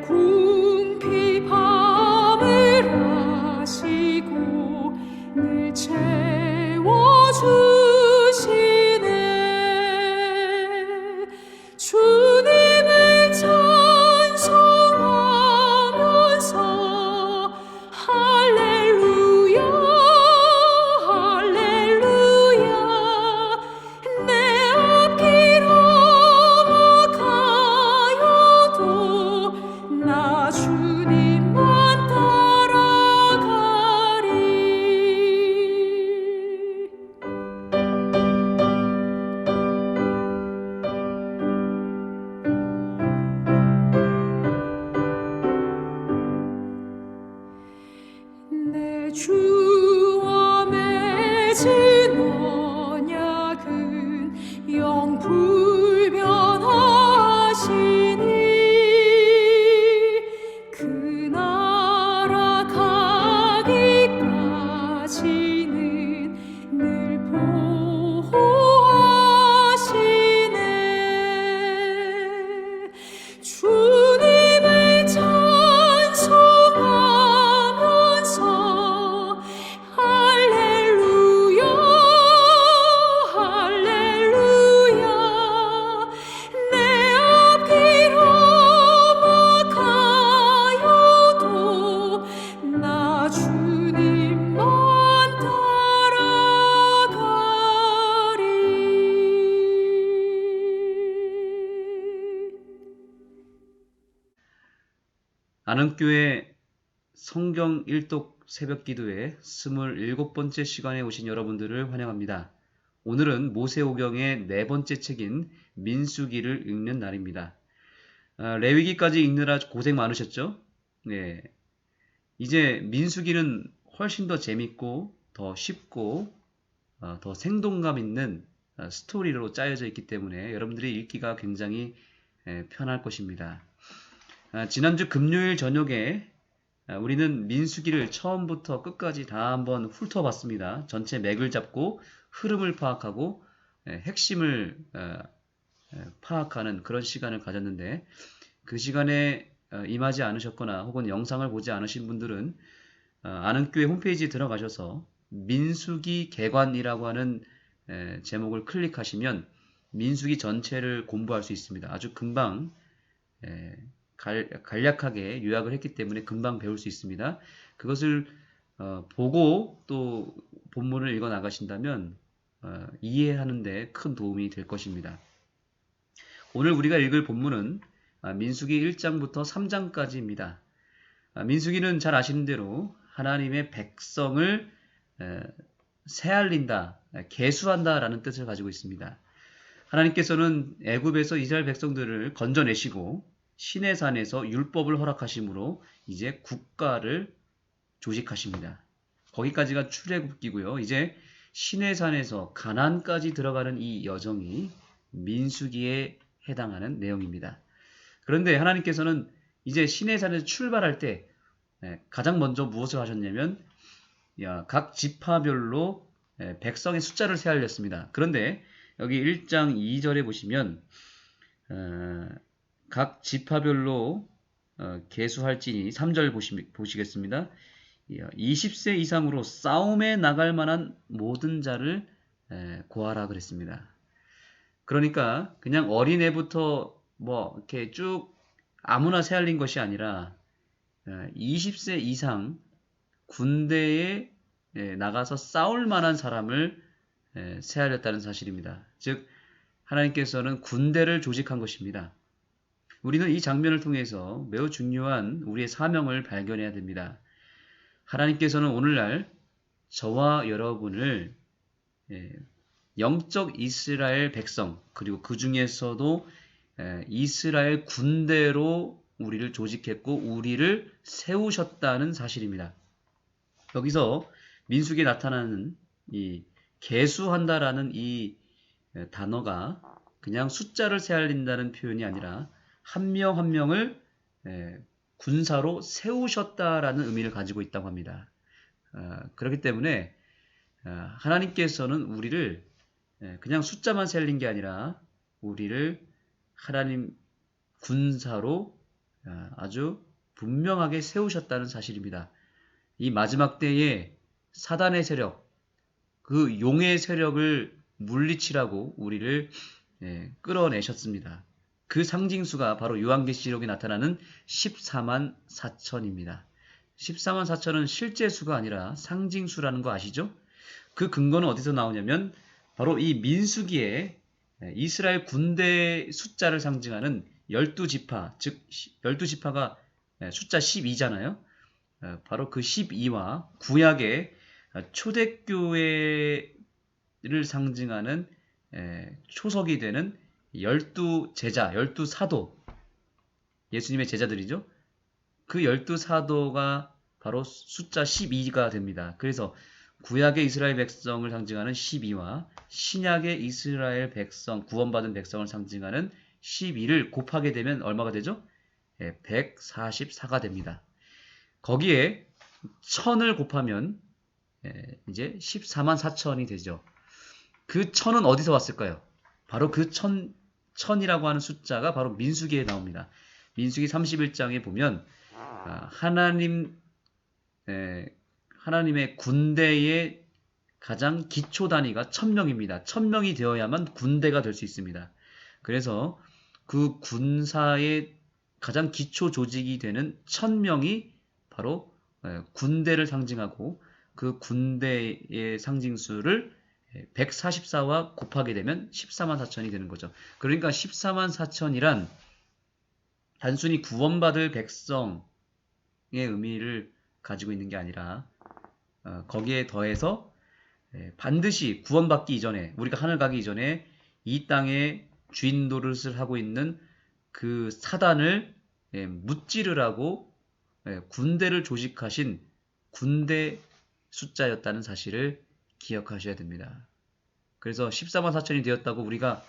궁핍함을 아시고 늘 채워주시네. 주님을 찬송하면서 할렐루야 할렐루야. 내 앞길 험악하여도 나 주님만 따라가리. 내 주와 맺은 언약은 영 불변하시니 그 나라 가기까지는 늘 보호하시네. 주님을 찬송하면서 할렐루야 할렐루야. 내 앞길 험악하여도 나 주님만 따라가리. 안흥교회 성경 일독 새벽기도의 27번째 시간에 오신 여러분들을 환영합니다. 오늘은 모세오경의 네 번째 책인 민수기를 읽는 날입니다. 레위기까지 읽느라 고생 많으셨죠? 네. 이제 민수기는 훨씬 더 재밌고 더 쉽고 더 생동감 있는 스토리로 짜여져 있기 때문에 여러분들이 읽기가 굉장히 편할 것입니다. 지난주 금요일 저녁에 우리는 민수기를 처음부터 끝까지 다 한번 훑어봤습니다. 전체 맥을 잡고 흐름을 파악하고 핵심을 파악하는 그런 시간을 가졌는데, 그 시간에 임하지 않으셨거나 혹은 영상을 보지 않으신 분들은 안흥교회 홈페이지에 들어가셔서 민수기 개관이라고 하는 제목을 클릭하시면 민수기 전체를 공부할 수 있습니다. 아주 금방 간략하게 요약을 했기 때문에 금방 배울 수 있습니다. 그것을 보고 또 본문을 읽어 나가신다면 이해하는 데 큰 도움이 될 것입니다. 오늘 우리가 읽을 본문은 민수기 1장부터 3장까지입니다. 민수기는 잘 아시는 대로 하나님의 백성을 새알린다, 계수한다 라는 뜻을 가지고 있습니다. 하나님께서는 애굽에서 이스라엘 백성들을 건져내시고 시내산에서 율법을 허락하심으로 이제 국가를 조직하십니다. 거기까지가 출애굽기고요. 이제 시내산에서 가나안까지 들어가는 이 여정이 민수기에 해당하는 내용입니다. 그런데 하나님께서는 이제 시내산에서 출발할 때 가장 먼저 무엇을 하셨냐면 각 지파별로 백성의 숫자를 세알렸습니다. 그런데 여기 1장 2절에 보시면 각 지파별로 계수할지니 3절 보시겠습니다. 20세 이상으로 싸움에 나갈 만한 모든 자를 고하라 그랬습니다. 그러니까 그냥 어린애부터 뭐 이렇게 쭉 아무나 세알린 것이 아니라 20세 이상 군대에 나가서 싸울 만한 사람을 세알렸다는 사실입니다. 즉 하나님께서는 군대를 조직한 것입니다. 우리는 이 장면을 통해서 매우 중요한 우리의 사명을 발견해야 됩니다. 하나님께서는 오늘날 저와 여러분을 영적 이스라엘 백성, 그리고 그 중에서도 이스라엘 군대로 우리를 조직했고 우리를 세우셨다는 사실입니다. 여기서 민수기에 나타나는 이 계수한다라는 이 단어가 그냥 숫자를 세알린다는 표현이 아니라 한 명 한 명을 군사로 세우셨다라는 의미를 가지고 있다고 합니다. 그렇기 때문에 하나님께서는 우리를 그냥 숫자만 세린 게 아니라 우리를 하나님 군사로 아주 분명하게 세우셨다는 사실입니다. 이 마지막 때에 사단의 세력, 그 용의 세력을 물리치라고 우리를 끌어내셨습니다. 그 상징수가 바로 요한계시록에 나타나는 14만 4천입니다. 14만 4천은 실제 수가 아니라 상징수라는 거 아시죠? 그 근거는 어디서 나오냐면 바로 이 민수기에 이스라엘 군대 숫자를 상징하는 12지파, 즉 12지파가 숫자 12잖아요. 바로 그 12와 구약의 초대교회를 상징하는 초석이 되는 12제자, 12사도, 예수님의 제자들이죠. 그 12사도가 바로 숫자 12가 됩니다. 그래서 구약의 이스라엘 백성을 상징하는 12와 신약의 이스라엘 백성, 구원받은 백성을 상징하는 12를 곱하게 되면 얼마가 되죠? 144가 됩니다. 거기에 1000을 곱하면 이제 14만 4천이 되죠. 그 1000은 어디서 왔을까요? 바로 그 1000이라고 하는 숫자가 바로 민수기에 나옵니다. 민수기 31장에 보면 하나님의 군대의 가장 기초 단위가 1000명입니다. 1000명이 되어야만 군대가 될 수 있습니다. 그래서 그 군사의 가장 기초 조직이 되는 1000명이 바로 군대를 상징하고 그 군대의 상징수를 144와 곱하게 되면 14만 4천이 되는 거죠. 그러니까 14만 4천이란 단순히 구원받을 백성의 의미를 가지고 있는 게 아니라 거기에 더해서 반드시 구원받기 이전에, 우리가 하늘 가기 이전에 이 땅에 주인 노릇을 하고 있는 그 사단을 무찌르라고 군대를 조직하신 군대 숫자였다는 사실을 기억하셔야 됩니다. 그래서 14만 4천이 되었다고 우리가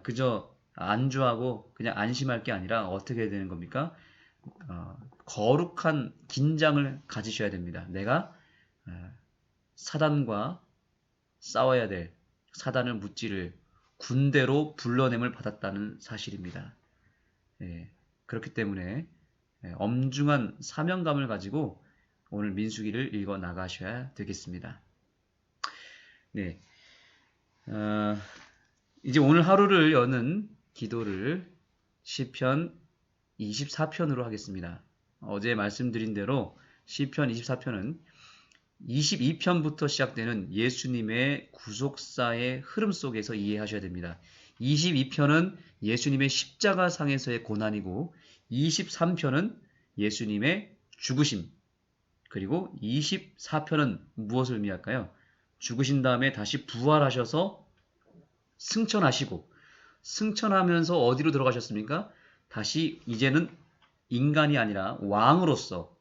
그저 안주하고 그냥 안심할 게 아니라 어떻게 해야 되는 겁니까? 거룩한 긴장을 가지셔야 됩니다. 내가 사단과 싸워야 될, 사단을 무찌를 군대로 불러냄을 받았다는 사실입니다. 그렇기 때문에 엄중한 사명감을 가지고 오늘 민수기를 읽어 나가셔야 되겠습니다. 네, 이제 오늘 하루를 여는 기도를 시편 24편으로 하겠습니다. 어제 말씀드린 대로 시편 24편은 22편부터 시작되는 예수님의 구속사의 흐름 속에서 이해하셔야 됩니다. 22편은 예수님의 십자가상에서의 고난이고 23편은 예수님의 죽으심, 그리고 24편은 무엇을 의미할까요? 죽으신 다음에 다시 부활하셔서 승천하시고, 승천하면서 어디로 들어가셨습니까? 다시 이제는 인간이 아니라 왕으로서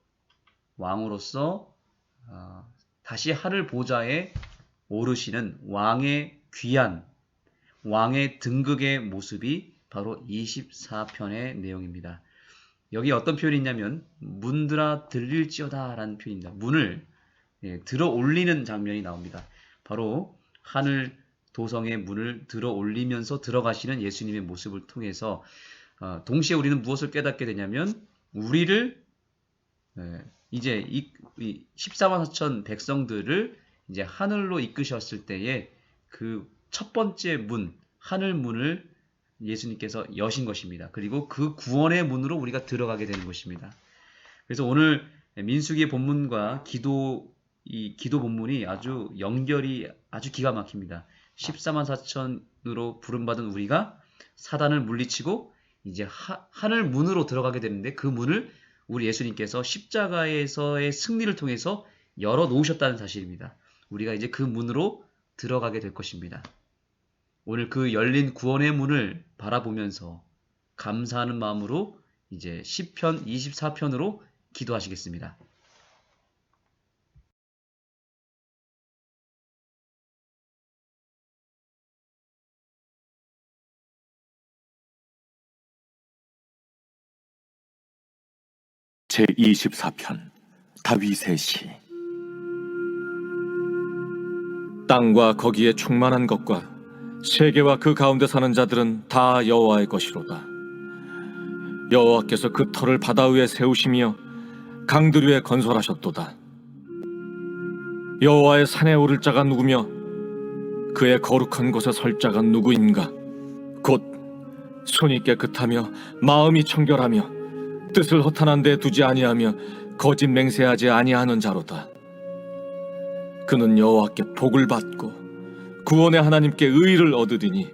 다시 하늘 보좌에 오르시는 왕의 귀한, 왕의 등극의 모습이 바로 24편의 내용입니다. 여기 어떤 표현이 있냐면 문들아 들릴지어다 라는 표현입니다. 문을 들어 올리는 장면이 나옵니다. 바로 하늘 도성의 문을 들어 올리면서 들어가시는 예수님의 모습을 통해서 동시에 우리는 무엇을 깨닫게 되냐면 우리를 이제 이 14만 4천 백성들을 이제 하늘로 이끄셨을 때에 그 첫 번째 문, 하늘 문을 예수님께서 여신 것입니다. 그리고 그 구원의 문으로 우리가 들어가게 되는 것입니다. 그래서 오늘 민수기의 본문과 이 기도 본문이 아주 연결이 아주 기가 막힙니다. 14만 4천으로 부름받은 우리가 사단을 물리치고 이제 하늘 문으로 들어가게 되는데 그 문을 우리 예수님께서 십자가에서의 승리를 통해서 열어 놓으셨다는 사실입니다. 우리가 이제 그 문으로 들어가게 될 것입니다. 오늘 그 열린 구원의 문을 바라보면서 감사하는 마음으로 이제 시편 24편으로 기도하시겠습니다. 제24편 다윗의 시. 땅과 거기에 충만한 것과 세계와 그 가운데 사는 자들은 다 여호와의 것이로다. 여호와께서 그 터를 바다 위에 세우시며 강들 위에 건설하셨도다. 여호와의 산에 오를 자가 누구며 그의 거룩한 곳에 설 자가 누구인가? 곧 손이 깨끗하며 마음이 청결하며 뜻을 허탄한 데 두지 아니하며 거짓 맹세하지 아니하는 자로다. 그는 여호와께 복을 받고 구원의 하나님께 의를 얻으리니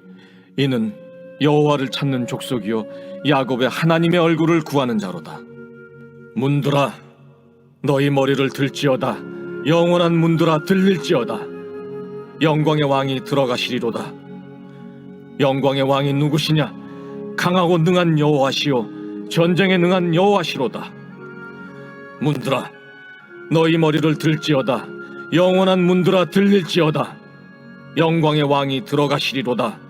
이는 여호와를 찾는 족속이요 야곱의 하나님의 얼굴을 구하는 자로다. 문들아 너희 머리를 들지어다. 영원한 문들아 들릴지어다. 영광의 왕이 들어가시리로다. 영광의 왕이 누구시냐? 강하고 능한 여호와시요 전쟁에 능한 여호와시로다. 문들아 너희 머리를 들지어다. 영원한 문들아 들릴지어다. 영광의 왕이 들어가시리로다.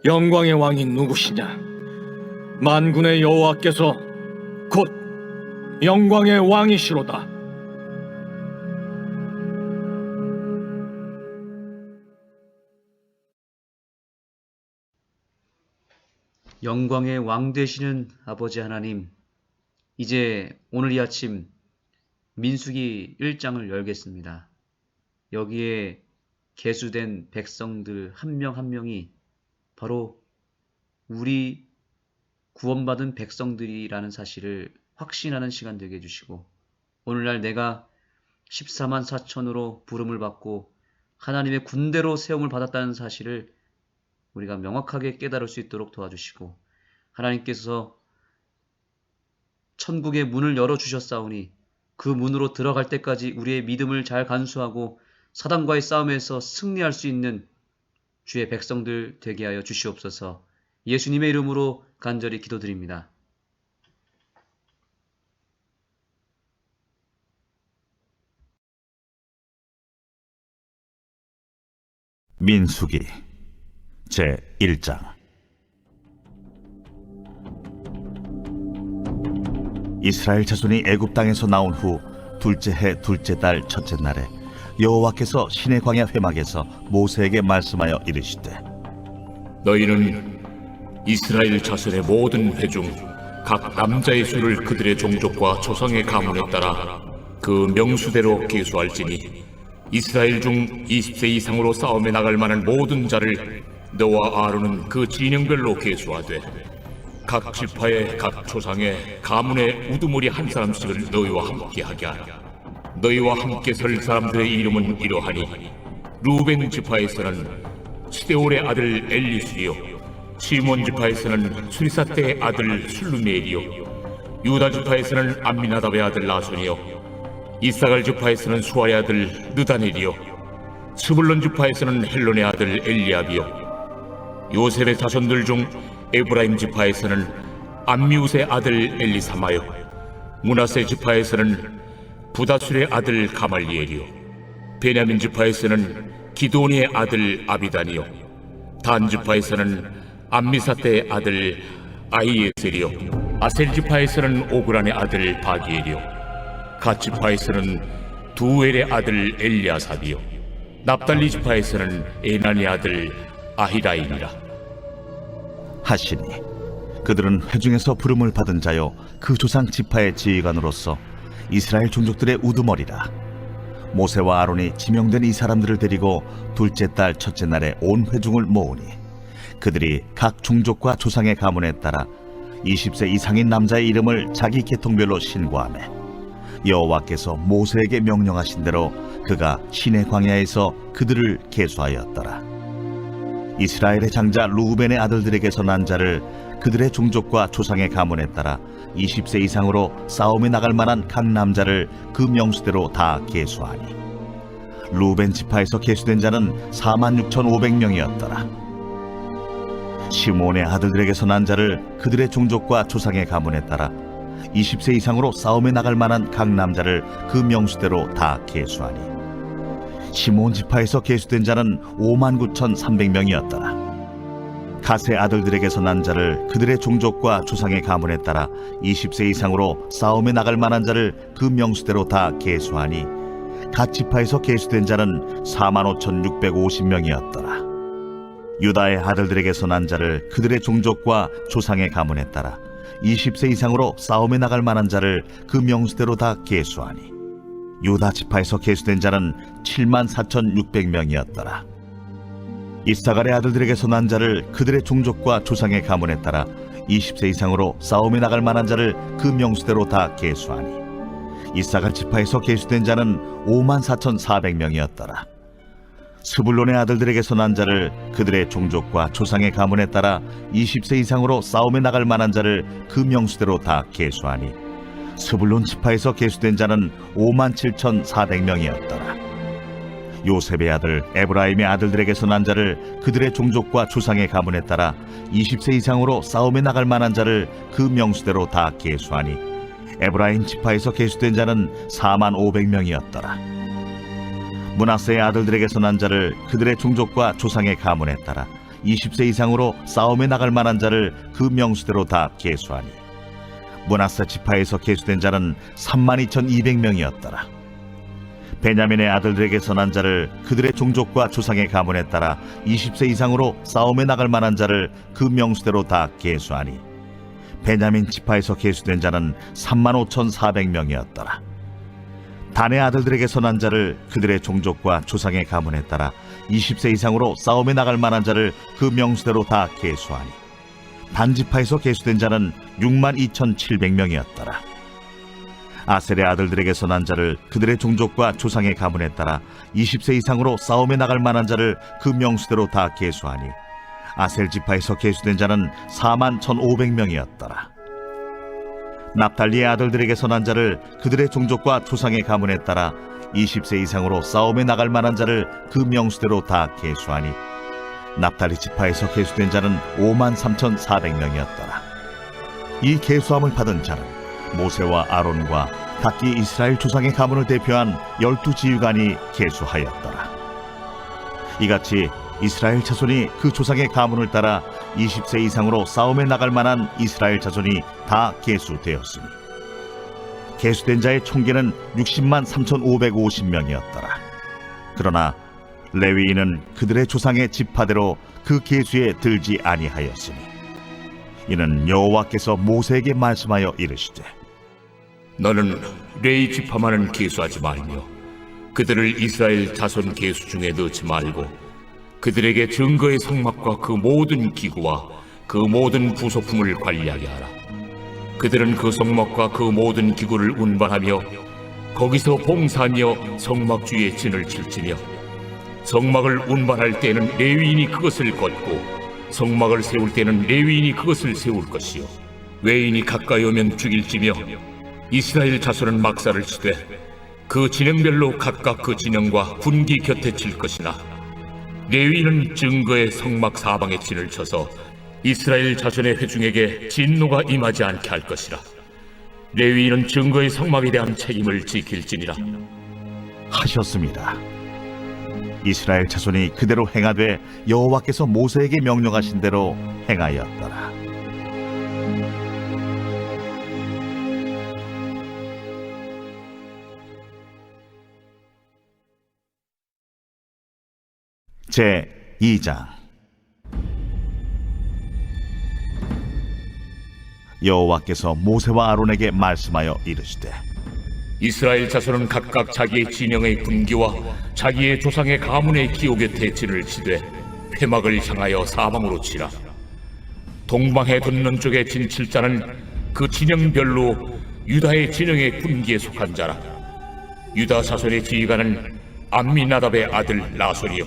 영광의 왕이 누구시냐? 만군의 여호와께서 곧 영광의 왕이시로다. 영광의 왕 되시는 아버지 하나님, 이제 오늘 이 아침 민수기 1장을 열겠습니다. 여기에 계수된 백성들 한 명 한 명이 바로 우리 구원받은 백성들이라는 사실을 확신하는 시간 되게 해주시고, 오늘날 내가 14만 4천으로 부름을 받고 하나님의 군대로 세움을 받았다는 사실을 우리가 명확하게 깨달을 수 있도록 도와주시고, 하나님께서 천국의 문을 열어주셨사오니 그 문으로 들어갈 때까지 우리의 믿음을 잘 간수하고 사단과의 싸움에서 승리할 수 있는 주의 백성들 되게 하여 주시옵소서. 예수님의 이름으로 간절히 기도드립니다. 민수기 제1장. 이스라엘 자손이 애굽 땅에서 나온 후 둘째 해 둘째 달 첫째 날에 여호와께서 시내 광야 회막에서 모세에게 말씀하여 이르시되, 너희는 이스라엘 자손의 모든 회 중 각 남자의 수를 그들의 종족과 조상의 가문에 따라 그 명수대로 계수할지니 이스라엘 중 20세 이상으로 싸움에 나갈 만한 모든 자를 너와 아론은 그 진영별로 계수하되 각 지파의 각 조상의 가문의 우두머리 한 사람씩을 너희와 함께 하게 하라. 너희와 함께 설 사람들의 이름은 이러하니 루벤 지파에서는 시데올의 아들 엘리수리요, 시몬 지파에서는 수리사떼의 아들 술루메엘이요, 유다 지파에서는 암미나답의 아들 나손이요, 이사갈 지파에서는 수아의 아들 느다넬이요, 스불론 지파에서는 헬론의 아들 엘리압이요, 요셉의 자손들 중 에브라임 지파에서는 암미우스의 아들 엘리사마요, 므낫세 지파에서는 부다술의 아들 가말리엘이요, 베냐민 지파에서는 기드온의 아들 아비단이요, 단 지파에서는 암미사떼의 아들 아히에셀이요, 아셀 지파에서는 오그란의 아들 바기엘이요, 갓 지파에서는 두엘의 아들 엘리아삽이요, 납달리 지파에서는 에난의 아들 아히라임이라 하시니 그들은 회중에서 부름을 받은 자요 그 조상 지파의 지휘관으로서 이스라엘 종족들의 우두머리라. 모세와 아론이 지명된 이 사람들을 데리고 둘째 달 첫째 날에 온 회중을 모으니 그들이 각 종족과 조상의 가문에 따라 20세 이상인 남자의 이름을 자기 계통별로 신고하매, 여호와께서 모세에게 명령하신 대로 그가 시내 광야에서 그들을 계수하였더라. 이스라엘의 장자 루벤의 아들들에게서 난 자를 그들의 종족과 조상의 가문에 따라 20세 이상으로 싸움에 나갈 만한 각 남자를 그 명수대로 다 계수하니 루벤 지파에서 계수된 자는 46,500명이었더라. 시몬의 아들들에게서 난 자를 그들의 종족과 조상의 가문에 따라 20세 이상으로 싸움에 나갈 만한 각 남자를 그 명수대로 다 계수하니 시몬 지파에서 계수된 자는 59,300명이었더라. 갓의 아들들에게서 난 자를 그들의 종족과 조상의 가문에 따라 20세 이상으로 싸움에 나갈 만한 자를 그 명수대로 다 계수하니 갓 지파에서 계수된 자는 45,650명이었더라. 유다의 아들들에게서 난 자를 그들의 종족과 조상의 가문에 따라 20세 이상으로 싸움에 나갈 만한 자를 그 명수대로 다 계수하니 유다 지파에서 계수된 자는 74,600명이었더라. 이사갈의 아들들에게서 난 자를 그들의 종족과 조상의 가문에 따라 20세 이상으로 싸움에 나갈 만한 자를 그 명수대로 다 계수하니 이사갈 지파에서 계수된 자는 54,400명이었더라. 스불론의 아들들에게서 난 자를 그들의 종족과 조상의 가문에 따라 20세 이상으로 싸움에 나갈 만한 자를 그 명수대로 다 계수하니 스불론 지파에서 계수된 자는 57,400명이었더라. 요셉의 아들 에브라임의 아들들에게서 난 자를 그들의 종족과 조상의 가문에 따라 20세 이상으로 싸움에 나갈 만한 자를 그 명수대로 다 계수하니 에브라임 지파에서 계수된 자는 45,000명이었더라. 므낫세의 아들들에게서 난 자를 그들의 종족과 조상의 가문에 따라 20세 이상으로 싸움에 나갈 만한 자를 그 명수대로 다 계수하니 므낫세 지파에서 계수된 자는 32,200명이었더라. 베냐민의 아들들에게서 난 자를 그들의 종족과 조상의 가문에 따라 20세 이상으로 싸움에 나갈 만한 자를 그 명수대로 다 계수하니 베냐민 지파에서 계수된 자는 35,400명이었더라. 단의 아들들에게서 난 자를 그들의 종족과 조상의 가문에 따라 20세 이상으로 싸움에 나갈 만한 자를 그 명수대로 다 계수하니 단 지파에서 계수된 자는 62,700명이었더라. 아셀의 아들들에게서 난 자를 그들의 종족과 조상의 가문에 따라 20세 이상으로 싸움에 나갈 만한 자를 그 명수대로 다 계수하니 아셀 지파에서 계수된 자는 41,500명이었더라. 납달리의 아들들에게서 난 자를 그들의 종족과 조상의 가문에 따라 20세 이상으로 싸움에 나갈 만한 자를 그 명수대로 다 계수하니 납달리 지파에서 계수된 자는 53,400명이었더라. 이 계수함을 받은 자는 모세와 아론과 각기 이스라엘 조상의 가문을 대표한 12지휘관이 계수하였더라. 이같이 이스라엘 자손이 그 조상의 가문을 따라 20세 이상으로 싸움에 나갈 만한 이스라엘 자손이 다 계수되었으니 계수된 자의 총계는 603,550명이었더라. 그러나 레위인은 그들의 조상의 지파대로 그 계수에 들지 아니하였으니 이는 여호와께서 모세에게 말씀하여 이르시되 너는 레위 지파만은 계수하지 말며 그들을 이스라엘 자손 계수 중에 넣지 말고 그들에게 증거의 성막과 그 모든 기구와 그 모든 부속품을 관리하게 하라. 그들은 그 성막과 그 모든 기구를 운반하며 거기서 봉사하며 성막 주위에 진을 칠지며 성막을 운반할 때는 레위인이 그것을 걷고 성막을 세울 때는 레위인이 그것을 세울 것이요 외인이 가까이 오면 죽일지며 이스라엘 자손은 막사를 치되 그 진영별로 각각 그 진영과 분기 곁에 칠 것이나 레위인은 증거의 성막 사방에 진을 쳐서 이스라엘 자손의 회중에게 진노가 임하지 않게 할 것이라. 레위인은 증거의 성막에 대한 책임을 지킬지니라. 하셨습니다. 이스라엘 자손이 그대로 행하되 여호와께서 모세에게 명령하신 대로 행하였더라. 제 2장. 여호와께서 모세와 아론에게 말씀하여 이르시되 이스라엘 자손은 각각 자기의 진영의 분기와 자기의 조상의 가문의 기호 곁에 진을 치되 회막을 향하여 사방으로 치라. 동방해 돋는 쪽에 진 칠자는 그 진영별로 유다의 진영의 분기에 속한 자라. 유다 자손의 지휘관은 암미나답의 아들 나손이요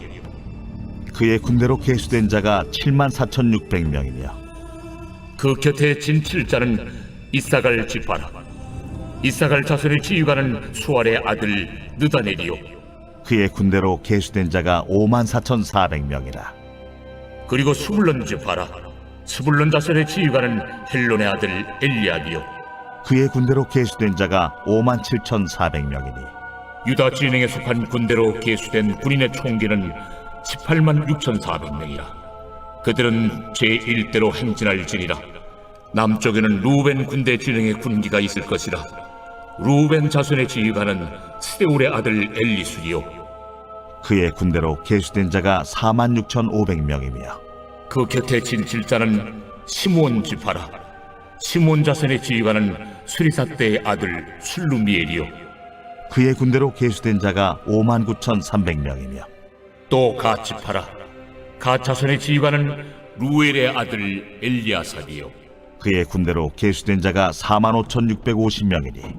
그의 군대로 계수된 자가 74,600명이며 그 곁에 진 칠자는 이사갈 지파라. 이사갈 자손의 지휘관은 수알의 아들 느다넬이요 그의 군대로 계수된 자가 54,400명이라. 그리고 스불론 지파라. 스불론 자손의 지휘관은 헬론의 아들 엘리압이요 그의 군대로 계수된 자가 57,400명이니 유다 진영에 속한 군대로 계수된 군인의 총기는 186,400명이라. 그들은 제1대로 행진할지니라. 남쪽에는 루벤 군대 진영의 군기가 있을 것이라. 루벤 자손의 지휘관은 스데울의 아들 엘리술이요 그의 군대로 계수된 자가 46,500명이며 그 곁에 진칠자는 시므온 지파라. 시므온 자손의 지휘관은 수리사 때의 아들 술루미엘이요. 그의 군대로 계수된 자가 59,300명이며 또 갓 지파라. 갓 자손의 지휘관은 루엘의 아들 엘리아삽이요. 그의 군대로 계수된 자가 45,650명이니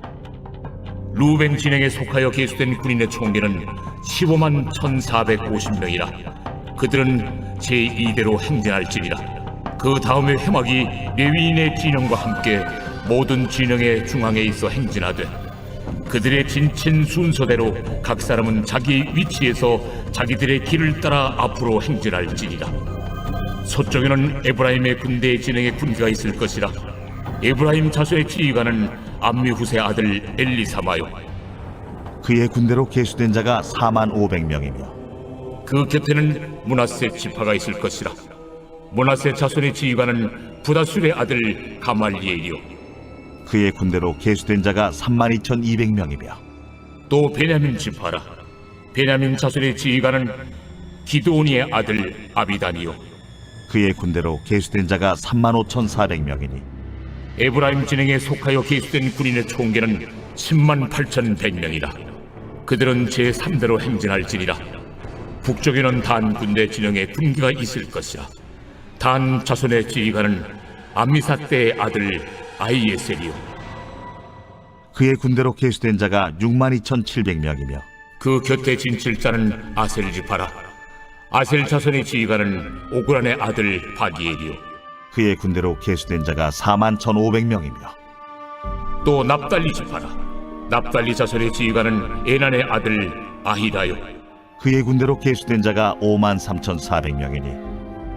루벤 진영에 속하여 계수된 군인의 총계는 151,450명이라. 그들은 제2대로 행진할지니라. 그 다음에 회막이 레위인의 진영과 함께 모든 진영의 중앙에 있어 행진하되 그들의 진친 순서대로 각 사람은 자기 위치에서 자기들의 길을 따라 앞으로 행진할지니라. 서쪽에는 에브라임의 군대의 진영에 군기가 있을 것이라. 에브라임 자손의 지휘관은 암미후세 아들 엘리사마요. 그의 군대로 계수된 자가 45,000명이며 그 곁에는 므낫세 지파가 있을 것이라. 므낫세 자손의 지휘관은 부다술의 아들 가말리엘이요. 그의 군대로 계수된 자가 32,200명이며 또 베냐민 지파라. 베냐민 자손의 지휘관은 기드온이의 아들 아비단이요. 그의 군대로 계수된 자가 35,400명이니 에브라임 진영에 속하여 계수된 군인의 총계는 108,100명이라. 그들은 제3대로 행진할지니라. 북쪽에는 단 군대 진영에 군기가 있을 것이라. 단 자손의 지휘관은 암미사 때의 아들 아이에셀이요. 그의 군대로 계수된 자가 62,700명이며 그 곁에 진칠자는 아셀 지파라. 아셀 자손의 지휘관은 오그란의 아들 바기엘이요. 그의 군대로 계수된 자가 41,500명이며 또 납달리 지파라. 납달리 자손의 지휘관은 에난의 아들 아히라요. 그의 군대로 계수된 자가 53,400명이니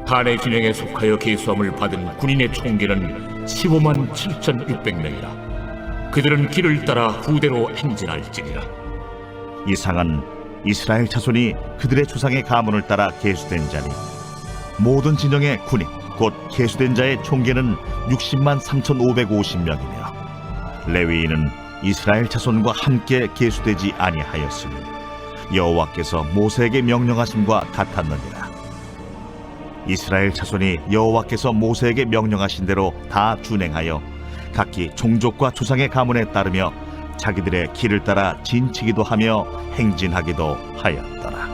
단의 진영에 속하여 계수함을 받은 군인의 총계는 157,600명이라. 그들은 길을 따라 후대로 행진할지니라. 이상은 이스라엘 자손이 그들의 조상의 가문을 따라 계수된 자니 모든 진영의 군인 곧 계수된 자의 총계는 603,550명이며 레위인은 이스라엘 자손과 함께 계수되지 아니하였으니 여호와께서 모세에게 명령하심과 같았느니라. 이스라엘 자손이 여호와께서 모세에게 명령하신 대로 다 준행하여 각기 종족과 조상의 가문에 따르며 자기들의 길을 따라 진치기도 하며 행진하기도 하였더라.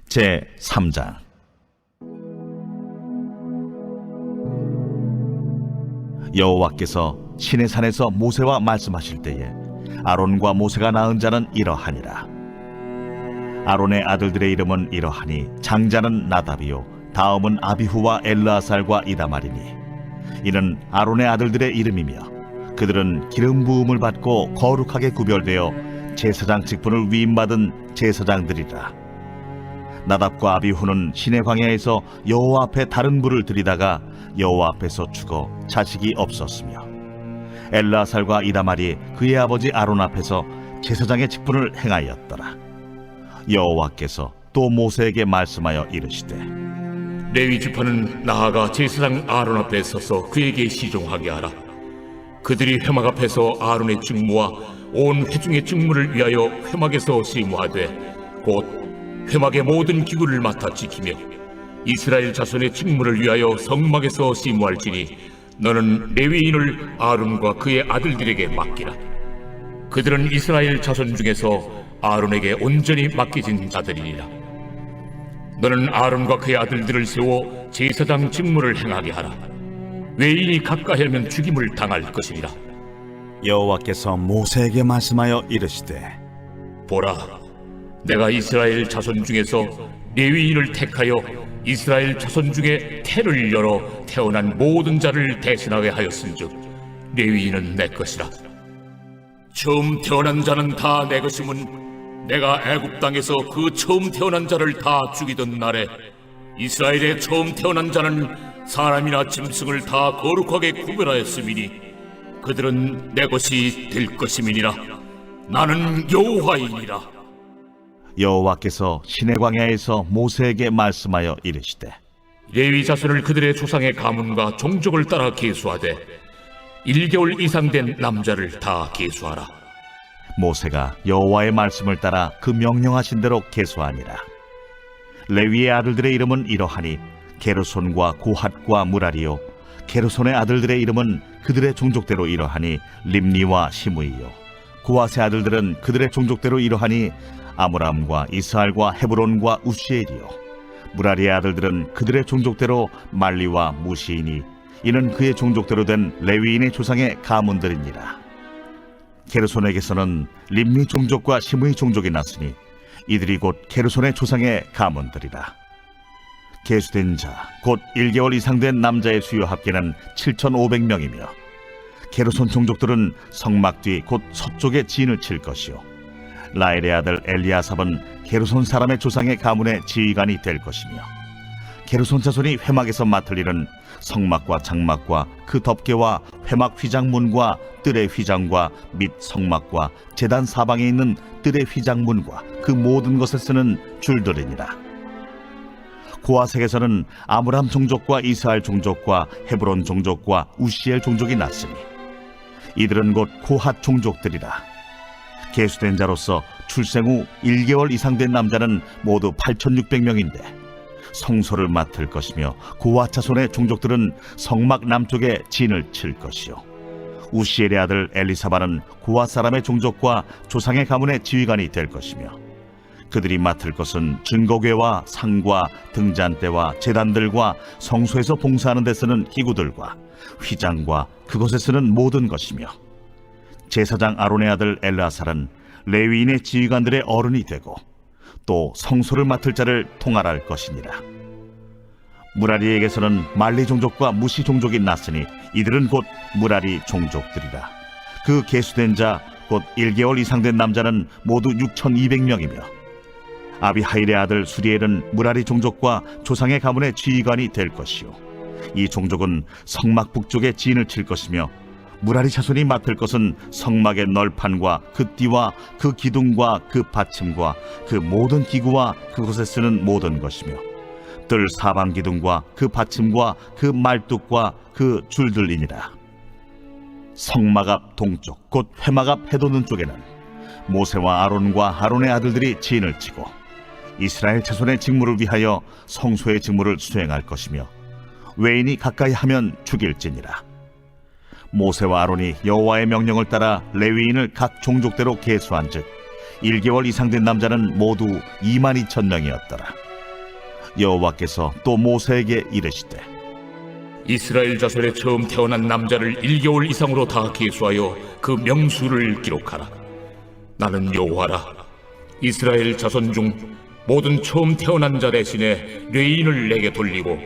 제 3장. 여호와께서 시내산에서 모세와 말씀하실 때에 아론과 모세가 낳은 자는 이러하니라. 아론의 아들들의 이름은 이러하니 장자는 나답이요 다음은 아비후와 엘르아살과 이다말이니 이는 아론의 아들들의 이름이며 그들은 기름 부음을 받고 거룩하게 구별되어 제사장 직분을 위임받은 제사장들이라. 나답과 아비후는 시내 광야에서 여호와 앞에 다른 불을 들이다가 여호와 앞에서 죽어 자식이 없었으며 엘르아살과 이다말이 그의 아버지 아론 앞에서 제사장의 직분을 행하였더라. 여호와께서 또 모세에게 말씀하여 이르시되 레위 지파는 나아가 제사장 아론 앞에 서서 그에게 시종하게 하라. 그들이 회막 앞에서 아론의 직무와 온 회중의 직무를 위하여 회막에서 시무하되 곧 회막의 모든 기구를 맡아 지키며 이스라엘 자손의 직무를 위하여 성막에서 시무할지니 너는 레위인을 아론과 그의 아들들에게 맡기라. 그들은 이스라엘 자손 중에서 아론에게 온전히 맡겨진 자들이니라. 너는 아론과 그의 아들들을 세워 제사장 직무를 행하게 하라. 외인이 가까이 하면 죽임을 당할 것이니라. 여호와께서 모세에게 말씀하여 이르시되 보라, 내가 이스라엘 자손 중에서 레위인을 택하여 이스라엘 자손 중에 태를 열어 태어난 모든 자를 대신하게 하였은즉 레위인은 내 것이라. 처음 태어난 자는 다 내 것임은 내가 애굽 땅에서 그 처음 태어난 자를 다 죽이던 날에 이스라엘의 처음 태어난 자는 사람이나 짐승을 다 거룩하게 구별하였음이니 그들은 내 것이 될 것임이니라. 나는 여호와이니라. 여호와께서 시내 광야에서 모세에게 말씀하여 이르시되 레위 자손을 그들의 조상의 가문과 종족을 따라 계수하되 1개월 이상 된 남자를 다 계수하라. 모세가 여호와의 말씀을 따라 그 명령하신 대로 계수하니라. 레위의 아들들의 이름은 이러하니 게르손과 고핫과 무라리요, 게르손의 아들들의 이름은 그들의 종족대로 이러하니 림니와 시므이요, 고핫의 아들들은 그들의 종족대로 이러하니 아므람과 이스할과 헤브론과 우시엘이요, 무라리의 아들들은 그들의 종족대로 말리와 무시이니 이는 그의 종족대로 된 레위인의 조상의 가문들이니라. 게르손에게서는 림니 종족과 시므이 종족이 났으니 이들이 곧 게르손의 조상의 가문들이라. 계수된 자 곧 1개월 이상 된 남자의 수요 합계는 7,500명이며 게르손 종족들은 성막 뒤 곧 서쪽에 진을 칠 것이요, 라엘의 아들 엘리아삽은 게르손 사람의 조상의 가문의 지휘관이 될 것이며, 게르손 자손이 회막에서 맡을 일은 성막과 장막과 그 덮개와 회막 휘장문과 뜰의 휘장과 및 성막과 제단 사방에 있는 뜰의 휘장문과 그 모든 것을 쓰는 줄들이니라. 고아색에서는 아므람 종족과 이스할 종족과 헤브론 종족과 우시엘 종족이 났으니 이들은 곧 고핫 종족들이라. 계수된 자로서 출생 후 1개월 이상 된 남자는 모두 8,600명인데 성소를 맡을 것이며 고핫 자손의 종족들은 성막 남쪽에 진을 칠 것이요, 우시엘의 아들 엘리사바는 고핫 사람의 종족과 조상의 가문의 지휘관이 될 것이며 그들이 맡을 것은 증거궤와 상과 등잔대와 제단들과 성소에서 봉사하는 데 쓰는 기구들과 휘장과 그것에 쓰는 모든 것이며, 제사장 아론의 아들 엘르아살은 레위인의 지휘관들의 어른이 되고 또 성소를 맡을 자를 통할할 것이니라. 무라리에게서는 말리 종족과 무시 종족이 났으니 이들은 곧 무라리 종족들이라. 그 계수된 자 곧 1개월 이상 된 남자는 모두 6,200명이며 아비하일의 아들 수리엘은 무라리 종족과 조상의 가문의 지휘관이 될 것이요, 이 종족은 성막 북쪽에 진을 칠 것이며 무라리 자손이 맡을 것은 성막의 널판과 그 띠와 그 기둥과 그 받침과 그 모든 기구와 그것에 쓰는 모든 것이며 뜰 사방 기둥과 그 받침과 그 말뚝과 그 줄들이니라. 성막 앞 동쪽 곧 회막 앞 해돋는 쪽에는 모세와 아론과 아론의 아들들이 진을 치고 이스라엘 자손의 직무를 위하여 성소의 직무를 수행할 것이며 외인이 가까이 하면 죽일지니라. 모세와 아론이 여호와의 명령을 따라 레위인을 각 종족대로 계수한즉 1개월 이상 된 남자는 모두 22,000명이었더라. 여호와께서 또 모세에게 이르시되 이스라엘 자손의 처음 태어난 남자를 1개월 이상으로 다 계수하여 그 명수를 기록하라. 나는 여호와라. 이스라엘 자손 중 모든 처음 태어난 자 대신에 레위인을 내게 돌리고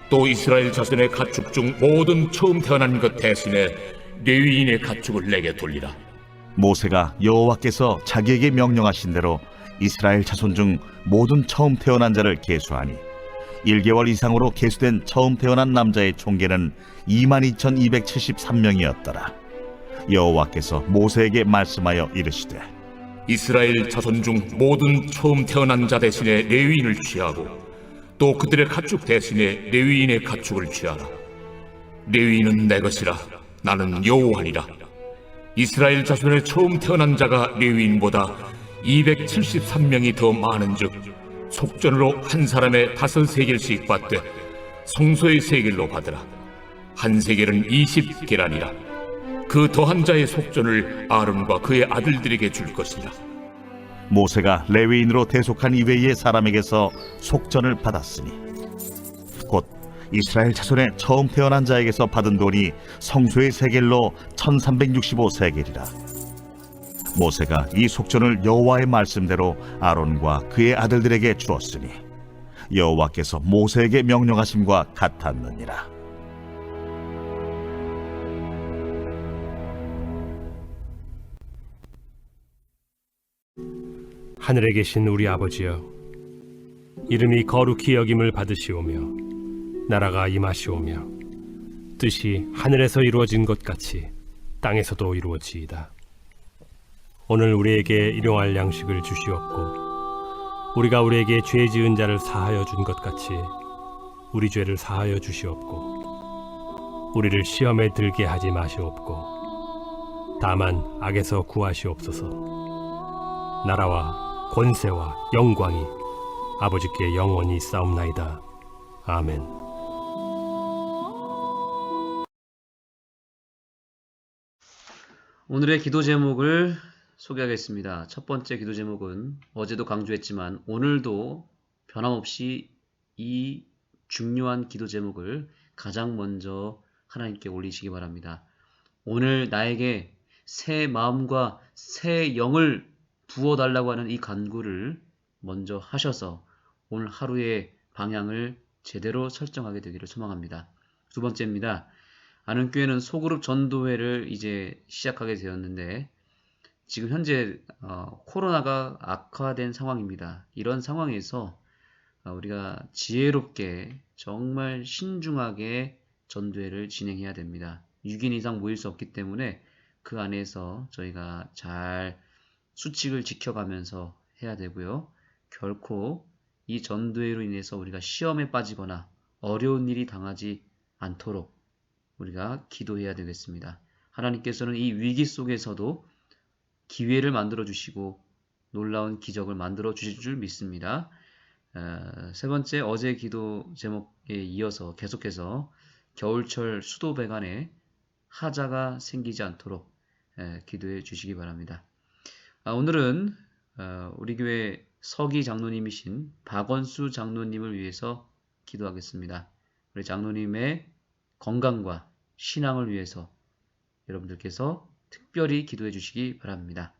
또 이스라엘 자손의 가축 중 모든 처음 태어난 것 대신에 레위인의 가축을 내게 돌리라. 모세가 여호와께서 자기에게 명령하신 대로 이스라엘 자손 중 모든 처음 태어난 자를 계수하니 1개월 이상으로 계수된 처음 태어난 남자의 총계는 22,273명이었더라. 여호와께서 모세에게 말씀하여 이르시되 이스라엘 자손 중 모든 처음 태어난 자 대신에 레위인을 취하고 또 그들의 가축 대신에 레위인의 가축을 취하라. 레위인은 내 것이라. 나는 여호와니라. 이스라엘 자손의 처음 태어난 자가 레위인보다 273명이 더 많은즉 속전으로 한 사람의 5세겔씩 받되 성소의 세겔로 받으라. 한 세겔은 20계란이라. 그 더한 자의 속전을 아론과 그의 아들들에게 줄 것이라. 모세가 레위인으로 대속한 이외의 사람에게서 속전을 받았으니 곧 이스라엘 자손의 처음 태어난 자에게서 받은 돈이 성소의 세겔로 1365세겔이라. 모세가 이 속전을 여호와의 말씀대로 아론과 그의 아들들에게 주었으니 여호와께서 모세에게 명령하심과 같았느니라. 하늘에 계신 우리 아버지여, 이름이 거룩히 여김을 받으시오며 나라가 임하시오며 뜻이 하늘에서 이루어진 것 같이 땅에서도 이루어지이다. 오늘 우리에게 일용할 양식을 주시옵고 우리가 우리에게 죄 지은 자를 사하여 준 것 같이 우리 죄를 사하여 주시옵고 우리를 시험에 들게 하지 마시옵고 다만 악에서 구하시옵소서. 나라와 권세와 영광이 아버지께 영원히 있사옵나이다. 아멘. 오늘의 기도 제목을 소개하겠습니다. 첫 번째 기도 제목은 어제도 강조했지만 오늘도 변함없이 이 중요한 기도 제목을 가장 먼저 하나님께 올리시기 바랍니다. 오늘 나에게 새 마음과 새 영을 부어달라고 하는 이 간구를 먼저 하셔서 오늘 하루의 방향을 제대로 설정하게 되기를 소망합니다. 두 번째입니다. 아는교회는 소그룹 전도회를 이제 시작하게 되었는데 지금 현재 코로나가 악화된 상황입니다. 이런 상황에서 우리가 지혜롭게 정말 신중하게 전도회를 진행해야 됩니다. 6인 이상 모일 수 없기 때문에 그 안에서 저희가 잘 수칙을 지켜가면서 해야 되고요. 결코 이 전도회로 인해서 우리가 시험에 빠지거나 어려운 일이 당하지 않도록 우리가 기도해야 되겠습니다. 하나님께서는 이 위기 속에서도 기회를 만들어 주시고 놀라운 기적을 만들어 주실 줄 믿습니다. 세 번째, 어제 기도 제목에 이어서 계속해서 겨울철 수도 배관에 하자가 생기지 않도록 기도해 주시기 바랍니다. 오늘은 우리 교회 서기 장로님이신 박원수 장로님을 위해서 기도하겠습니다. 우리 장로님의 건강과 신앙을 위해서 여러분들께서 특별히 기도해 주시기 바랍니다.